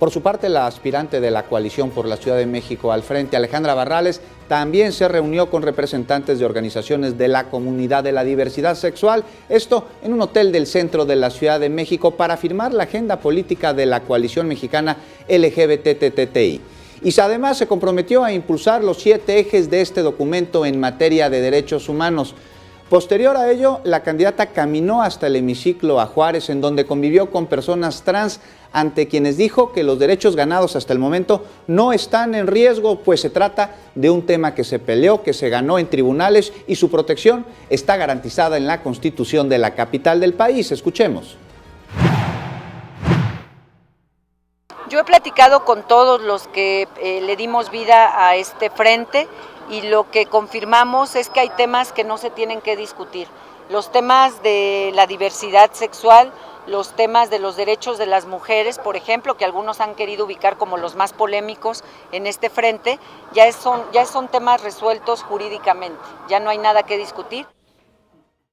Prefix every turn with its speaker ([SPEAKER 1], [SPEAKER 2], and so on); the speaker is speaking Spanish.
[SPEAKER 1] Por su parte, la aspirante de la coalición por la Ciudad de México al frente, Alejandra Barrales, también se reunió con representantes de organizaciones de la comunidad de la diversidad sexual, esto en un hotel del centro de la Ciudad de México para firmar la agenda política de la coalición mexicana LGBTTI. Y además se comprometió a impulsar los 7 ejes de este documento en materia de derechos humanos. Posterior a ello, la candidata caminó hasta el hemiciclo a Juárez, en donde convivió con personas trans, ante quienes dijo que los derechos ganados hasta el momento no están en riesgo, pues se trata de un tema que se peleó, que se ganó en tribunales y su protección está garantizada en la Constitución de la capital del país. Escuchemos.
[SPEAKER 2] Yo he platicado con todos los que le dimos vida a este frente y lo que confirmamos es que hay temas que no se tienen que discutir. Los temas de la diversidad sexual, los temas de los derechos de las mujeres, por ejemplo, que algunos han querido ubicar como los más polémicos en este frente, ya son temas resueltos jurídicamente, ya no hay nada que discutir.